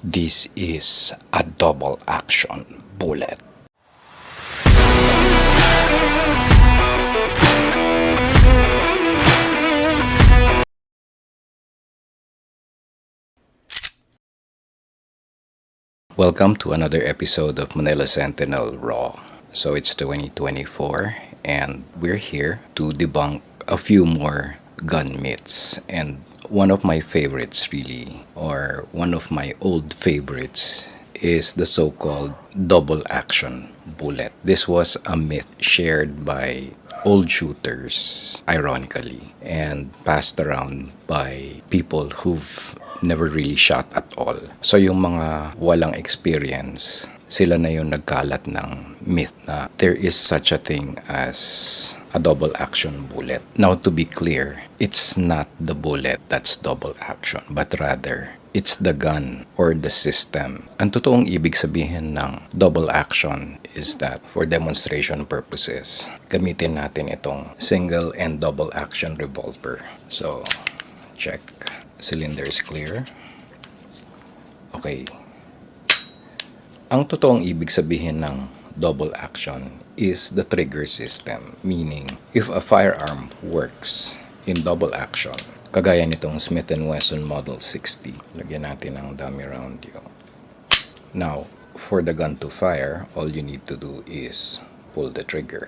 This is a double action bullet. Welcome to another episode of Manila Sentinel Raw. So it's 2024 and we're here to debunk a few more gun myths. And one of my favorites really, or one of my old favorites, is the so-called double action bullet. This was a myth shared by old shooters, ironically, and passed around by people who've never really shot at all. So yung mga walang experience, sila na yung nagkalat ng myth na there is such a thing as a double action bullet. Now, to be clear, it's not the bullet that's double action, but rather it's the gun or the system. Ang totoong ibig sabihin ng double action is that for demonstration purposes, gamitin natin itong single and double action revolver. So, check. Cylinder is clear. Okay. Ang totoong ibig sabihin ng double action is the trigger system. Meaning, if a firearm works in double action, kagaya nitong Smith & Wesson Model 60, lagyan natin ng dummy round yun. Now, for the gun to fire, all you need to do is pull the trigger.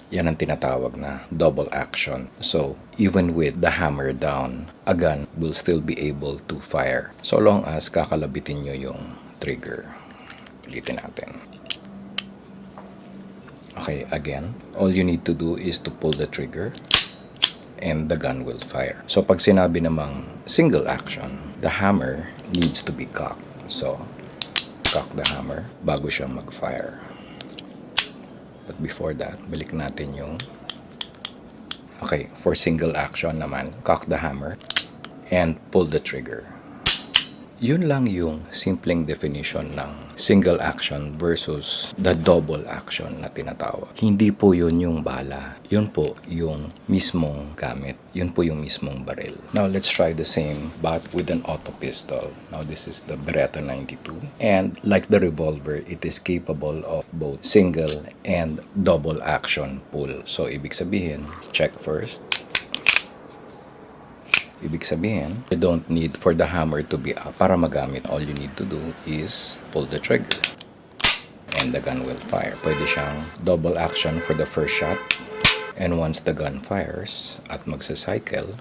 Yan ang tinatawag na double action. So, even with the hammer down, a gun will still be able to fire so long as kakalabitin nyo yung trigger. Ulitin natin. Okay, again, all you need to do is to pull the trigger and the gun will fire. So, pag sinabi namang single action, the hammer needs to be cocked. So, cock the hammer bago siya mag-fire. But before that, balik natin yung... Okay, for single action naman, cock the hammer and pull the trigger. Yun lang yung simpleng definition ng single action versus the double action na tinatawag. Hindi po yun yung bala. Yun po yung mismong gamit. Yun po yung mismong baril. Now, let's try the same but with an auto pistol. Now, this is the Beretta 92. And like the revolver, it is capable of both single and double action pull. So, ibig sabihin, check first. Ibig sabihin, you don't need for the hammer to be up para magamit. All you need to do is pull the trigger and the gun will fire. Pwede siyang double action for the first shot, and once the gun fires at magsa-cycle,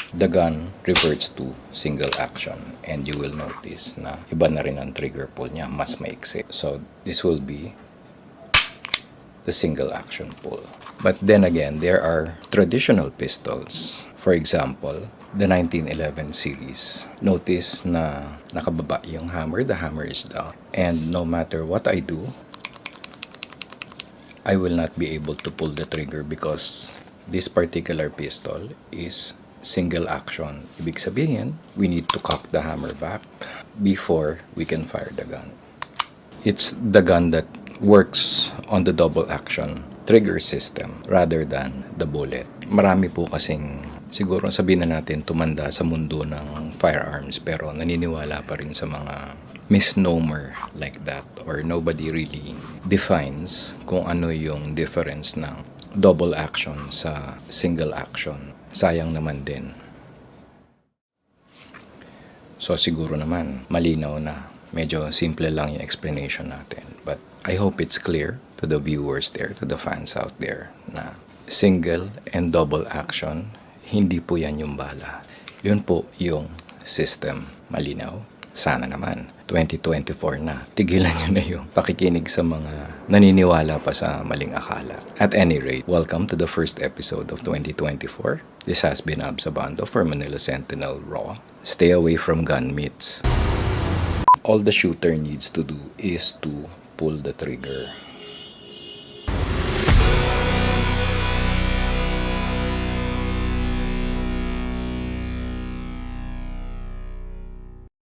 the gun reverts to single action and you will notice na iba na rin ang trigger pull niya, mas maiksi. So this will be the single action pull. But then again, there are traditional pistols. For example, the 1911 series. Notice na nakababa yung hammer, the hammer is down. And no matter what I do, I will not be able to pull the trigger because this particular pistol is single action. Ibig sabihin, we need to cock the hammer back before we can fire the gun. It's the gun that works on the double action trigger system rather than the bullet. Marami po kasing siguro sabihin na natin tumanda sa mundo ng firearms pero naniniwala pa rin sa mga misnomer like that, or nobody really defines kung ano yung difference ng double action sa single action. Sayang naman din. So siguro naman malinaw na, medyo simple lang yung explanation natin, but I hope it's clear to the viewers there, to the fans out there, na single and double action, hindi po yan yung bala. Yun po yung system. Malinaw? Sana naman. 2024 na. Tigilan nyo na yung pakikinig sa mga naniniwala pa sa maling akala. At any rate, welcome to the first episode of 2024. This has been Absabando for Manila Sentinel Raw. Stay away from gun myths. All the shooter needs to do is to pull the trigger.